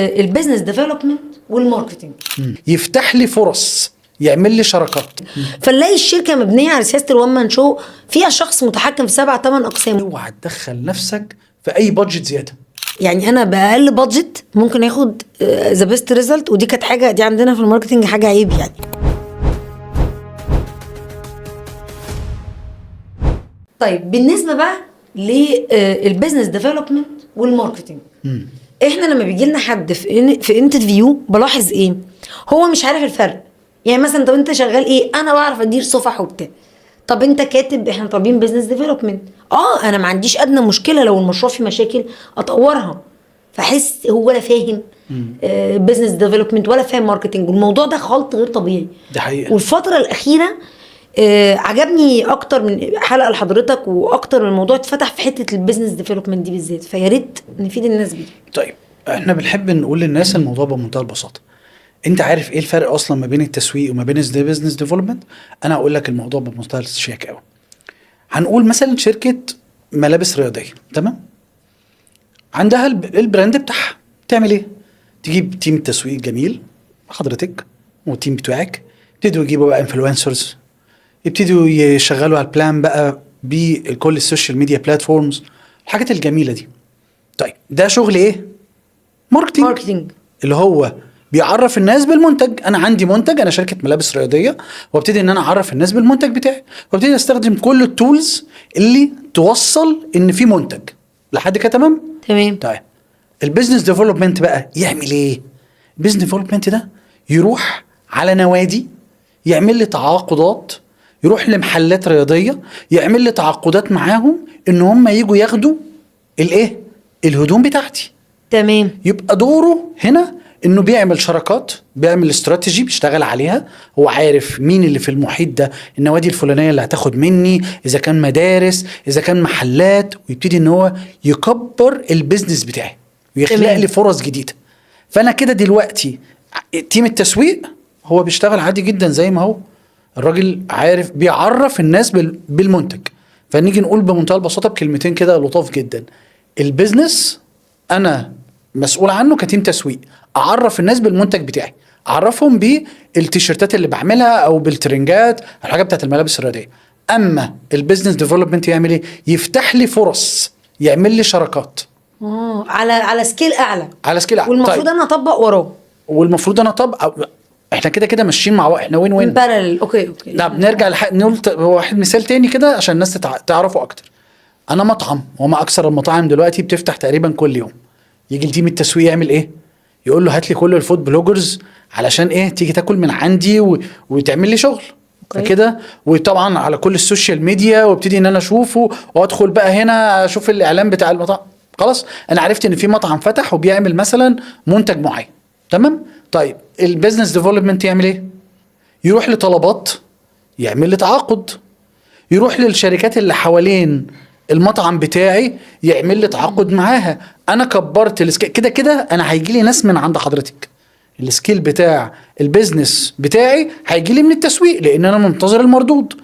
البيزنس ديفلوبمنت والماركتنج. يفتح لي فرص، يعمل لي شراكات. فنلاقي الشركه مبنيه على سياسه الوان مان شو، فيها شخص متحكم في 7-8 اقسام. اوعى تدخل نفسك في اي بادجت زياده. يعني انا باقل بادجت ممكن اخد ذا بيست ريزلت، ودي كانت حاجه دي عندنا في الماركتنج حاجه عيب يعني. طيب بالنسبه بقى للبيزنس ديفلوبمنت والماركتنج، احنا لما بيجي لنا حد في انترفيو بلاحظ ايه؟ هو مش عارف الفرق. يعني مثلا طب انت شغال ايه؟ انا بعرف ادير صفح وبتاع. طب انت كاتب احنا طالبين بيزنس ديفلوبمنت. انا ما عنديش ادنى مشكله لو المشروع فيه مشاكل اطورها. فحس هو لا فاهم بيزنس ديفلوبمنت ولا فاهم ماركتنج، والموضوع ده خلط غير طبيعي. دي حقيقه. والفتره الاخيره عجبني اكتر من حلقه لحضرتك، واكتر من موضوع اتفتح في حته البيزنس ديفلوبمنت دي بالذات، فيا ريت نفيد الناس بيه. طيب احنا بنحب نقول للناس الموضوع بمنتهى البساطه. انت عارف ايه الفرق اصلا ما بين التسويق وما بين البيزنس ديفلوبمنت؟ انا هقول لك الموضوع بمنتهى الشياكه قوي. هنقول مثلا شركه ملابس رياضيه، تمام؟ عندها البراند بتاعها. تعمل ايه؟ تجيب تيم تسويق جميل، حضرتك والتيم بتوعك، يبتدوا يجيبوا بقى انفلونسرز، يبتدوا يشغلوا على البلان بقى بكل السوشيال ميديا بلاتفورمز، الحاجات الجميله دي. طيب ده شغل ايه؟ ماركتينج. اللي هو بيعرف الناس بالمنتج. انا عندي منتج، انا شركه ملابس رياضيه، وابتدي ان انا اعرف الناس بالمنتج بتاعي، وابتدي استخدم كل التولز اللي توصل ان في منتج. لحد كده تمام؟ طيب البيزنس ديفلوبمنت بقى يعمل ايه؟ البيزنس ديفلوبمنت ده يروح على نوادي، يعمل لي تعاقدات، يروح لمحلات رياضيه، يعمل لي تعاقدات معاهم ان هم يجوا ياخدوا الايه؟ الهدوم بتاعتي. تمام. يبقى دوره هنا انه بيعمل شراكات، بيعمل استراتيجي بيشتغل عليها. هو عارف مين اللي في المحيط ده، النوادي الفلانيه اللي هتاخد مني، اذا كان مدارس، اذا كان محلات، ويبتدي ان هو يكبر البيزنس بتاعي ويخلق لي فرص جديده. فانا كده دلوقتي تيم التسويق هو بيشتغل عادي جدا زي ما هو الراجل عارف، بيعرف الناس بالمنتج. فنيجي نقول بمنتهى البساطه بكلمتين كده لطاف جدا: البيزنس انا مسؤول عنه كتيم تسويق، اعرف الناس بالمنتج بتاعي، اعرفهم بالتيشيرتات اللي بعملها او بالترنجات، الحاجه بتاعت الملابس الرياضيه. اما البيزنس ديفلوبمنت يعمل ايه؟ يفتح لي فرص، يعمل لي شراكات. على سكيل اعلى. والمفروض طيب. انا اطبق وراه. والمفروض انا اطبق. احنا كده ماشيين مع احنا وين بارل. اوكي. لا بنرجع نقول واحد مثال تاني كده عشان الناس تعرفه اكتر. انا مطعم، وما اكثر المطاعم دلوقتي بتفتح تقريبا كل يوم. يجي التيم التسويق يعمل ايه؟ يقول له هات لي كل الفود بلوجرز علشان ايه؟ تيجي تاكل من عندي وتعمل لي شغل. فكده وطبعا على كل السوشيال ميديا، وابتدي ان انا اشوفه وادخل بقى هنا اشوف الاعلان بتاع المطعم. خلاص انا عرفت ان في مطعم فتح وبيعمل مثلا منتج معين، تمام؟ طيب البيزنس ديفلوبمنت يعمل ايه؟ يروح لطلبات، يعمل لي تعاقد، يروح للشركات اللي حوالين المطعم بتاعي، يعمل لي تعاقد معاها. انا كبرت السكيل كده انا هيجي لي ناس من عند حضرتك. السكيل بتاع البيزنس بتاعي هيجي لي من التسويق، لان انا منتظر المردود.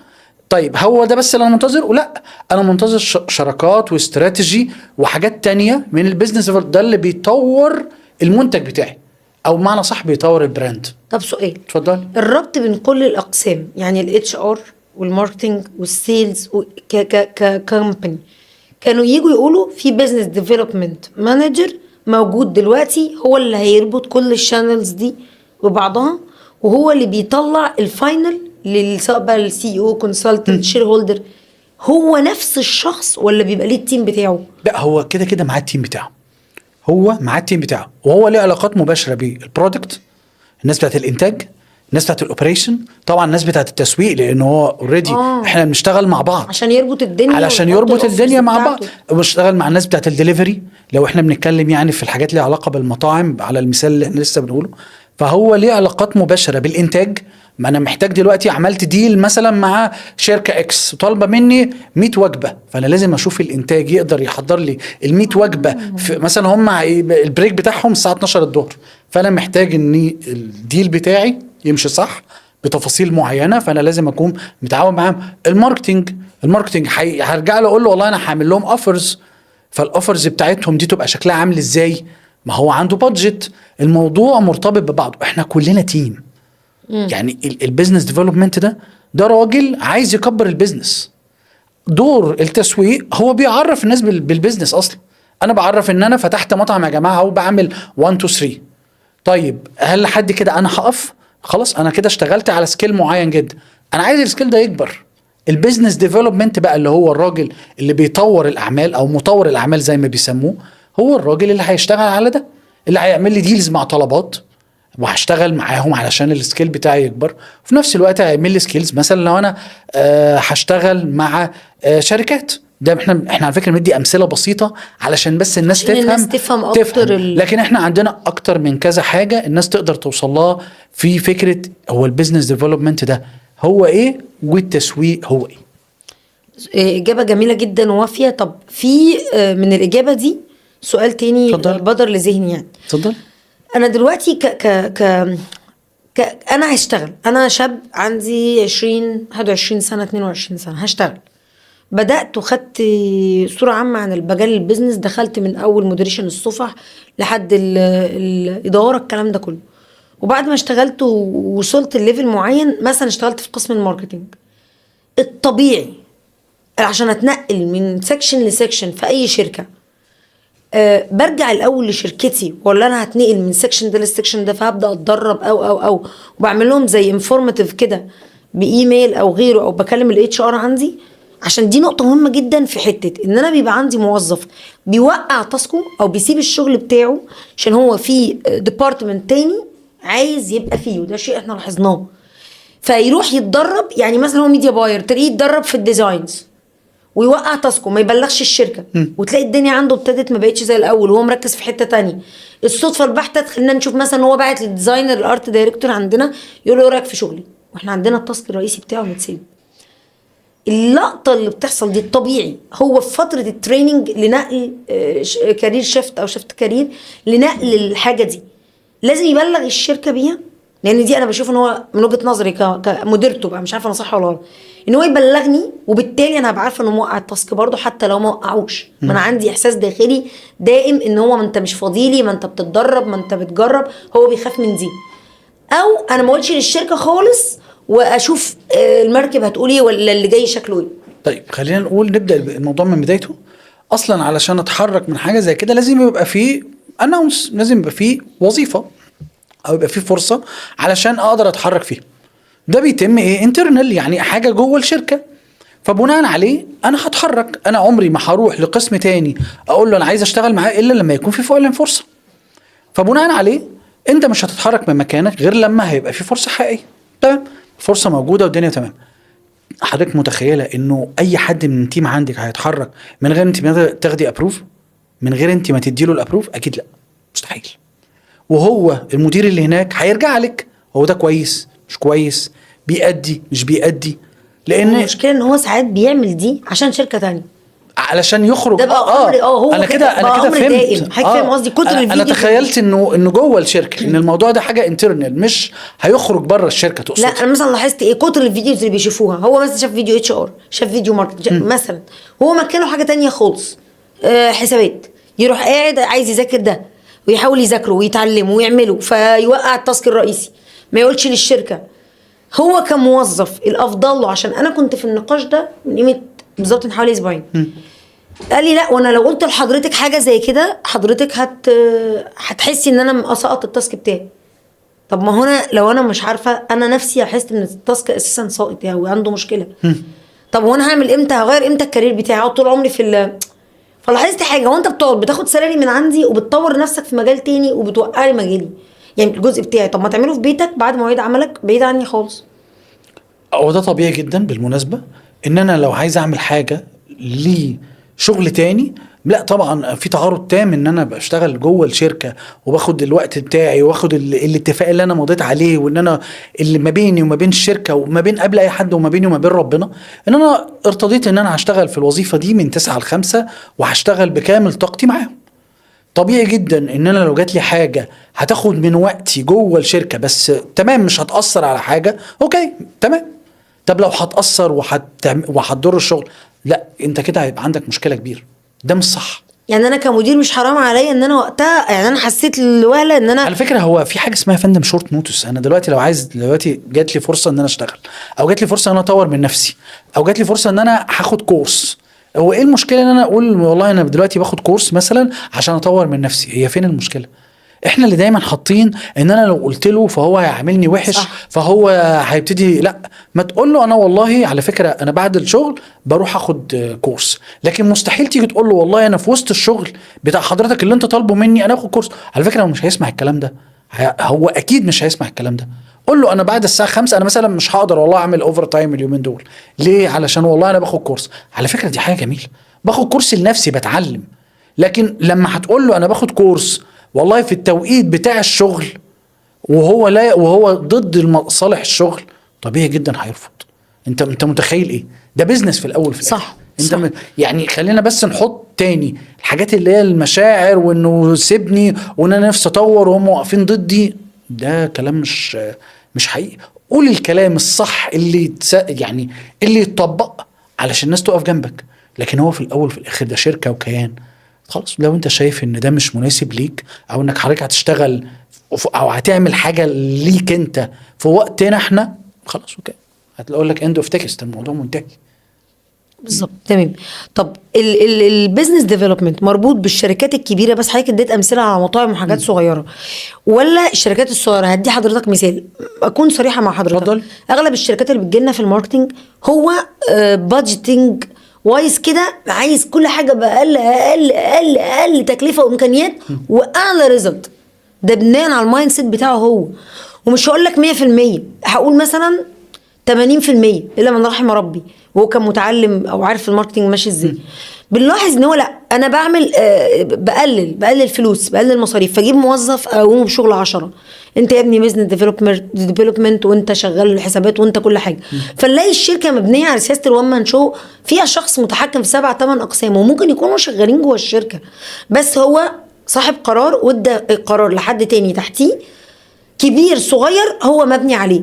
طيب هو ده بس اللي انا منتظر؟ لا، انا منتظر شراكات واستراتيجي وحاجات تانية من البيزنس. ده اللي بيطور المنتج بتاعي، او معنى صح بيطور البراند. طب سؤال، اتفضل. الربط بين كل الاقسام، يعني الاتش ار والماركتنج والسيلز ككمباني، كانوا يجوا يقولوا في بيزنس ديفلوبمنت مانجر موجود دلوقتي، هو اللي هيربط كل الشانلز دي ببعضها، وهو اللي بيطلع الفاينل سواء بقى السي او كونسلتنت شير هولدر. هو نفس الشخص ولا بيبقى ليه التيم بتاعه؟ لا، هو كده معاه التيم بتاعه. وهو ليه علاقات مباشره بالبرودكت، الناس بتاعت الانتاج، الناس بتاعت الاوبريشن، طبعا الناس بتاعت التسويق، لان هو اوريدي احنا بنشتغل مع بعض عشان يربط الدنيا مع بعض. وبنشتغل مع الناس بتاعت الدليفري لو احنا بنتكلم يعني في الحاجات اللي علاقه بالمطاعم على المثال اللي احنا لسه بنقوله. فهو ليه علاقات مباشره بالانتاج. ما انا محتاج دلوقتي عملت ديل مثلا مع شركه اكس طالبه مني 100 وجبه، فانا لازم اشوف الانتاج يقدر يحضر لي ال 100 وجبه في مثلا هم البريك بتاعهم الساعه 12 الظهر، فانا محتاج ان الديل بتاعي يمشي صح بتفاصيل معينه، فانا لازم اكون متعاون معاهم. الماركتنج هرجع له اقول له والله انا هعمل لهم اوفرز، فالاوفرز بتاعتهم دي تبقى شكلها عامل ازاي، ما هو عنده بادجت. الموضوع مرتبط ببعضه، احنا كلنا تيم. يعني البيزنس ديفلوبمنت ده راجل عايز يكبر البيزنس. دور التسويق هو بيعرف الناس بالبيزنس اصلا. انا بعرف ان انا فتحت مطعم يا جماعه او بعمل 1 2 3. طيب هل لحد كده انا هقف؟ خلاص انا كده اشتغلت على سكيل معين جدا، انا عايز السكيل ده يكبر. البيزنس ديفلوبمنت بقى اللي هو الراجل اللي بيطور الاعمال او مطور الاعمال زي ما بيسموه، هو الراجل اللي هيشتغل على ده، اللي هيعمل لي ديلز مع طلبات وهشتغل معاهم علشان السكيل بتاعي يكبر. وفي نفس الوقت هيعمل لي سكيلز، مثلا لو انا هشتغل مع شركات. ده احنا على فكره بندي امثله بسيطه علشان بس الناس عشان تفهم، الناس تفهم اكتر لكن احنا عندنا اكتر من كذا حاجه الناس تقدر توصل لها في فكره هو البيزنس ديفلوبمنت ده هو ايه والتسويق هو ايه. اجابه جميله جدا ووافيه. طب في من الاجابه دي سؤال تاني بدر لذهني يعني. اتفضل. انا دلوقتي انا هشتغل، انا شاب عندي 21 سنه 22 سنه هشتغل. بدات وخدت صوره عامه عن مجال البيزنس، دخلت من اول مودريشن الصفح لحد الاداره الكلام ده كله. وبعد ما اشتغلت ووصلت لليفل معين، مثلا اشتغلت في قسم الماركتينج. الطبيعي عشان اتنقل من سكشن لسكشن في اي شركه برجع الاول لشركتي، ولا انا هتنقل من سكشن ده للسكشن ده فهبدا اتدرب او وبعمل لهم زي انفورماتيف كده بايميل او غيره، او بكلم الاتش ار عندي. عشان دي نقطه مهمه جدا في حته ان انا بيبقى عندي موظف بيوقع تاسكه او بيسيب الشغل بتاعه عشان هو في ديبارتمنت تاني عايز يبقى فيه، وده شيء احنا لاحظناه. فيروح يتدرب، يعني مثلا هو ميديا باير تلاقيه يتدرب في الديزاينز ويوقع تاسكه ما يبلغش الشركه، وتلاقي الدنيا عنده ابتدت ما بقتش زي الاول وهو مركز في حته تانية. الصدفه البحته تخلينا نشوف مثلا هو باعت للديزاينر الارت دايركتور عندنا يقول له ايه رايك في شغلي، واحنا عندنا التاسك الرئيسي بتاعه متسيب. اللقطه اللي بتحصل دي الطبيعي هو في فتره التريننج لنقل كارير شيفت او شيفت كارير لنقل الحاجه دي، لازم يبلغ الشركه بيها. لان دي انا بشوف ان هو من وجهه نظري كمديرته بقى، مش عارفه انا صح ولا غلط، ان هو يبلغني وبالتالي انا هبقى عارفه انه موقع التاسك برضه حتى لو ما وقعوش. ما انا عندي احساس داخلي دائم ان هو ما انت مش فاضيلي، ما انت بتتدرب، ما انت بتجرب. هو بيخاف من دي. او انا ما اقولش للشركه خالص واشوف المركب هتقول ايه ولا اللي جاي شكله ايه. طيب خلينا نقول نبدا الموضوع من بدايته. اصلا علشان اتحرك من حاجه زي كده لازم يبقى فيه اناونس، لازم يبقى فيه وظيفه او يبقى فيه فرصه علشان اقدر اتحرك فيها. ده بيتم ايه؟ انترنال، يعني حاجه جوه الشركه. فبناء عليه انا هتحرك. انا عمري ما هروح لقسم تاني اقول له انا عايز اشتغل معاه الا لما يكون في فعلا فرصه. فبناء عليه انت مش هتتحرك من مكانك غير لما هيبقى في فرصه حقيقيه. تمام، فرصه موجوده والدنيا تمام. حضرتك متخيله انه اي حد من التيم عندك هيتحرك من غير انت ما تاخدي ابروف، من غير انت ما تديله الابروف؟ اكيد لا، مستحيل. وهو المدير اللي هناك هيرجع لك هو ده كويس مش كويس، بيأدي مش بيأدي. لان المشكله ان هو ساعات بيعمل دي عشان شركه تانية علشان يخرج. ده بقى امر هو انا كده فهمت. فاهم قصدي. كتر الفيديو انا تخيلت انه جوه الشركه ان الموضوع ده حاجه انترنال مش هيخرج بره الشركه تقصد. لا انا مثلا لاحظت ايه كتر الفيديوز اللي بيشوفوها. هو مثلا شاف فيديو اتش ار، شاف فيديو ماركت مثلا، هو مكانه حاجه تانية خالص، حسابات، يروح قاعد عايز يذاكر ده ويحاول يذاكره ويتعلمه ويعمله فيوقع التاسك الرئيسي، ما يقولش للشركه. هو كموظف الافضل له، عشان انا كنت في النقاش ده من قيمه بالظبط من حوالي اسبوعين، قال لي لا وانا لو قلت لحضرتك حاجه زي كده حضرتك هتحسي ان انا اسقط التاسك بتاعي. طب ما هنا لو انا مش عارفه انا نفسي احس ان التاسك اساسا ساقط يعني وعنده مشكله. طب وانا هعمل امتى؟ هغير امتى الكارير بتاعي؟ اقعد طول عمري فلاحظت حاجه، وانت بتاخد سالري من عندي وبتطور نفسك في مجال تاني وبتوقع لي مجالي يعني الجزء بتاعي. طب ما تعمله في بيتك بعد مواعيد عملك بعيد عني خالص. هو ده طبيعي جدا بالمناسبه، ان انا لو عايز اعمل حاجه لشغل تاني لا طبعا في تعارض تام ان انا بشتغل جوه الشركه وباخد الوقت بتاعي واخد الاتفاق اللي انا مضيت عليه، وان انا اللي ما بيني وما بين الشركه وما بين قبل اي حد وما بيني وما بين ربنا ان انا ارتضيت ان انا هشتغل في الوظيفه دي من 9 ل 5 وهشتغل بكامل طاقتي معاهم. طبيعي جدا ان انا لو جات لي حاجه هتاخد من وقتي جوه الشركه بس تمام مش هتاثر على حاجه، اوكي تمام. طب لو هتاثر وهتضر الشغل، لا انت كده هيبقى عندك مشكله كبيره. ده مش صح. يعني انا كمدير مش حرام عليا ان انا وقتها، يعني انا حسيت الوهله ان انا على فكره هو في حاجه اسمها يا فندم شورت نوتس. انا دلوقتي لو عايز، دلوقتي جات لي فرصه ان انا اشتغل، او جات لي فرصه ان انا اطور من نفسي، او جات لي فرصه ان انا هاخد كورس، هو ايه المشكله ان انا اقول والله انا دلوقتي باخد كورس مثلا عشان اطور من نفسي؟ هي فين المشكله؟ احنا اللي دايما حاطين ان انا لو قلت له فهو هيعاملني وحش، صح. فهو هيبتدي. لا، ما تقول له انا والله على فكره انا بعد الشغل بروح اخد كورس، لكن مستحيل تيجي تقول له والله انا في وسط الشغل بتاع حضرتك اللي انت طالبه مني انا اخد كورس. على فكره هو مش هيسمع الكلام ده، هو اكيد مش هيسمع الكلام ده. قول له انا بعد الساعه 5 انا مثلا مش هقدر والله اعمل اوفر تايم اليومين دول، ليه؟ علشان والله انا باخد كورس. على فكره دي حاجه جميله، باخد كورس لنفسي بتعلم. لكن لما هتقول له انا باخد كورس والله في التوقيت بتاع الشغل، وهو لا، وهو ضد صالح الشغل، طبيعي جدا هيرفض. انت متخيل ايه؟ ده بيزنس في الاول في الاخر. صح. انت صح. يعني خلينا بس نحط تاني الحاجات اللي هي المشاعر، وانه سيبني وان انا نفسي اطور وهم واقفين ضدي، ده كلام مش حقيقي. قول الكلام الصح اللي يعني اللي يتطبق علشان الناس تقف جنبك. لكن هو في الاول في الاخر ده شركه وكيان. خلاص لو انت شايف ان ده مش مناسب ليك، او انك حضرتك هتشتغل او هتعمل حاجه ليك انت في وقتنا احنا، خلاص اوكي، هتقول لك اند اوف تكست، الموضوع منتهي. بالظبط. تمام. طب البيزنس ديفلوبمنت مربوط بالشركات الكبيره بس؟ حضرتك اديت امثله على مطاعم وحاجات صغيره، ولا الشركات الصغيره؟ هدي حضرتك مثال اكون صريحه مع حضرتك. اتفضل. اغلب الشركات اللي بتجيلنا في الماركتنج هو بادجيتنج وايز كده، عايز كل حاجه باقل اقل اقل اقل تكلفه وامكانيات واعلى ريزلت. ده بناء على المايند سيت بتاعه هو. ومش هقول لك 100%، هقول مثلا 80% الا من رحم ربي، وهو كان متعلم او عارف الماركتنج ماشي ازاي. بنلاحظ ان هو لا، انا بعمل بقلل فلوس، بقلل مصاريف، فاجيب موظف اقومه بشغل 10. انت يا ابني بزنس ديفلوبمنت، وانت شغال الحسابات وانت كل حاجه. فنلاقي الشركه مبنيه على سياسه الوان مان شو، فيها شخص متحكم في 7 8 اقسام، وممكن يكونوا شغالين جوه الشركه بس هو صاحب قرار، وادى القرار لحد تاني تحتيه كبير صغير هو مبني عليه.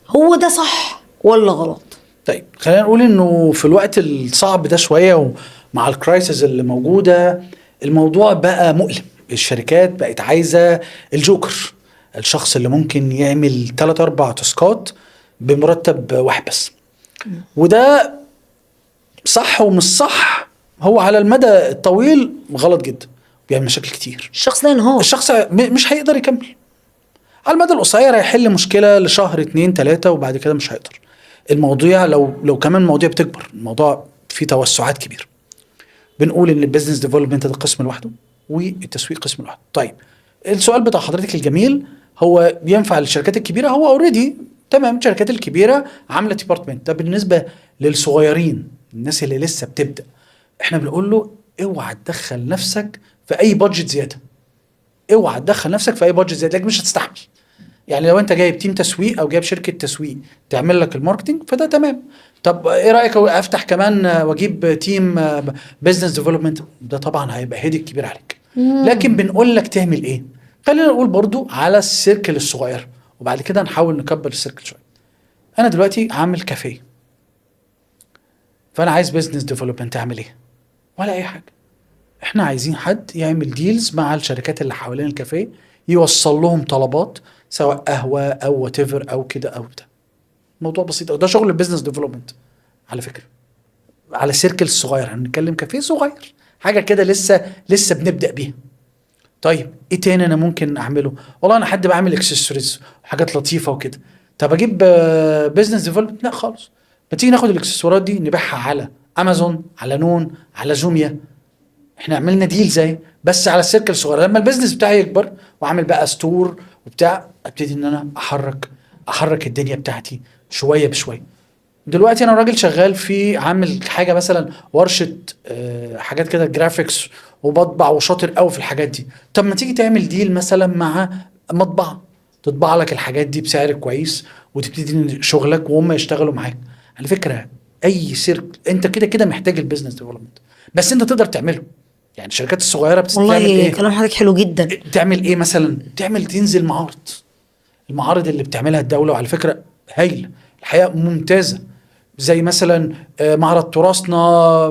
هو ده صح ولا غلط؟ طيب خلينا نقول انه في الوقت الصعب ده شويه ومع الكرايسيس اللي موجوده، الموضوع بقى مؤلم. الشركات بقت عايزه الجوكر، الشخص اللي ممكن يعمل 3-4 تاسكات بمرتب واحد بس. وده صح ومش صح، هو على المدى الطويل غلط جدا، بيعمل مشاكل كتير. الشخص ده ينهار. الشخص مش هيقدر يكمل. على المدى القصير هيحل مشكله لشهر 2-3 وبعد كده مش هيقدر. المواضيع لو كمان المواضيع بتكبر، الموضوع فيه توسعات كبيره. بنقول ان البيزنس ديفلوبمنت ده قسم لوحده والتسويق قسم لوحده. طيب السؤال بتاع حضرتك الجميل، هو ينفع للشركات الكبيره؟ هو اوريدي تمام، الشركات الكبيره عامله ديبارتمنت. ده بالنسبه للصغيرين، الناس اللي لسه بتبدا، احنا بنقول له اوعى تدخل نفسك في اي بادجت زياده، اوعى تدخل نفسك في اي بادجت زياده، لكن مش هتستحمل. يعني لو انت جايب تيم تسويق او جايب شركه تسويق تعمل لك الماركتنج فده تمام. طب ايه رايك افتح كمان واجيب تيم بزنس ديفلوبمنت؟ ده طبعا هيبقى هيدك كبير عليك. لكن بنقول لك تعمل ايه. خلينا نقول برضو على السيركل الصغير، وبعد كده نحاول نكبر السيركل شويه. انا دلوقتي عامل كافيه، فانا عايز بزنس ديفلوبمنت، اعمل ايه؟ ولا اي حاجه. احنا عايزين حد يعمل ديلز مع الشركات اللي حوالين الكافيه، يوصل لهم طلبات سواء قهوه او وات ايفر او كده او ده. موضوع بسيط، ده شغل البيزنس ديفلوبمنت على فكره. على سيركل صغير، هنتكلم كافيه صغير، حاجه كده لسه بنبدا بيها. طيب ايه تاني انا ممكن اعمله؟ والله انا حد بعمل اكسسوارز وحاجات لطيفه وكده. طب اجيب بيزنس ديفلوبمنت؟ لا خالص. ما تيجي ناخد الاكسسوارات دي نبيعها على امازون، على نون، على زوميا. احنا عملنا ديل زي بس على السيركل الصغيره. لما البيزنس بتاعي يكبر واعمل بقى ستور وبتاع، ابتدي ان انا احرك الدنيا بتاعتي شويه بشويه. دلوقتي انا راجل شغال في عامل حاجه مثلا ورشه حاجات كده جرافيكس وبطبع وشاطر قوي في الحاجات دي. طب ما تيجي تعمل ديل مثلا مع مطبعه تطبع لك الحاجات دي بسعر كويس وتبتدي شغلك وهم يشتغلوا معاك. على فكره اي سيركل انت كده كده محتاج البيزنس ديفلوبمنت، بس انت تقدر تعمله. يعني الشركات الصغيره بتعمل والله ايه؟ كلام حضرتك حلو جدا. تعمل ايه مثلا؟ تنزل معارض. المعارض اللي بتعملها الدوله وعلى فكره هايله، الحقيقه ممتازه. زي مثلا معرض تراثنا،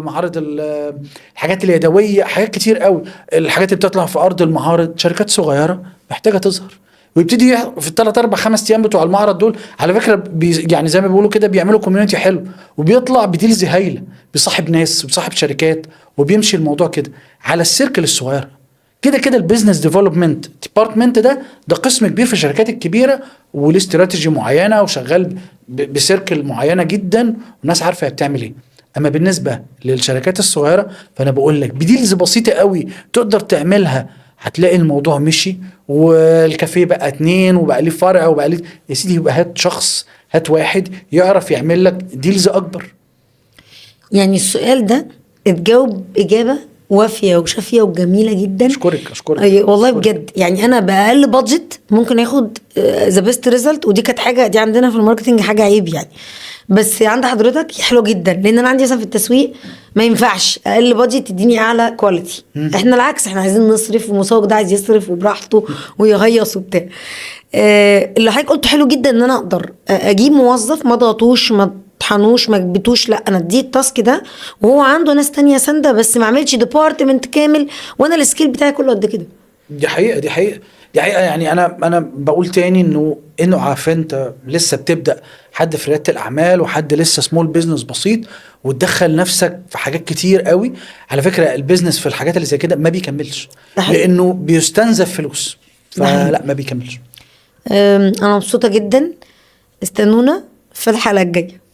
معرض الحاجات اليدويه، حاجات كتير قوي، الحاجات اللي بتطلع في ارض المعارض. شركات صغيره محتاجه تظهر، ويبتدي في الثلاث اربع خمس ايام بتوع المعرض دول على فكره يعني زي ما بيقولوا كده بيعملوا كوميونتي حلو، وبيطلع بديلز هايله، بيصاحب ناس وبيصاحب شركات، وبيمشي الموضوع كده على السيركل الصغيره. كده كده البيزنس ديفلوبمنت ديبارتمنت ده قسم كبير في الشركات الكبيره، وليه استراتيجي معينه، وشغال بسيركل معينه جدا، والناس عارفه هي بتعمل ايه. اما بالنسبه للشركات الصغيره فانا بقول لك بديلز بسيطه قوي تقدر تعملها، هتلاقي الموضوع مشي، والكافيه بقى 2 وبقى ليه فرع وبقى ليه. يا سيدي يبقى هات شخص، هات واحد يعرف يعمل لك ديلز اكبر. يعني السؤال ده اتجاوب اجابه وافيه وشافيه وجميله جدا. اشكرك والله أشكرك. بجد. يعني انا باقل بادجت ممكن اخد ذا بيست ريزلت، ودي كانت حاجه دي عندنا في الماركتنج حاجه عيب يعني، بس عند حضرتك حلو جدا. لان انا عندي مثلا في التسويق ما ينفعش اقل بادجت تديني اعلى كواليتي. احنا العكس، احنا عايزين نصرف، والمسوق ده عايز يصرف وبراحته ويغيص وبتاع. اللي حضرتك قلته حلو جدا، ان انا اقدر اجيب موظف ما ضغطوش ما طحنوش ما كبتوش، لا انا اديه التاسك ده وهو عنده ناس تانية سانده، بس ما اعملش ديبارتمنت كامل وانا السكيل بتاعي كله قد كده. دي حقيقة يعني انا بقول تاني انه عارف انت لسه بتبدأ، حد في ريادة الاعمال وحد لسه سمول بيزنس بسيط، وتدخل نفسك في حاجات كتير قوي. على فكرة البيزنس في الحاجات اللي زي كده ما بيكملش، ده حقيقي. لانه بيستنزف فلوس، ده حقيقي. فلا ما بيكملش. انا مبسوطه جدا. استنونا في الحلقه الجايه.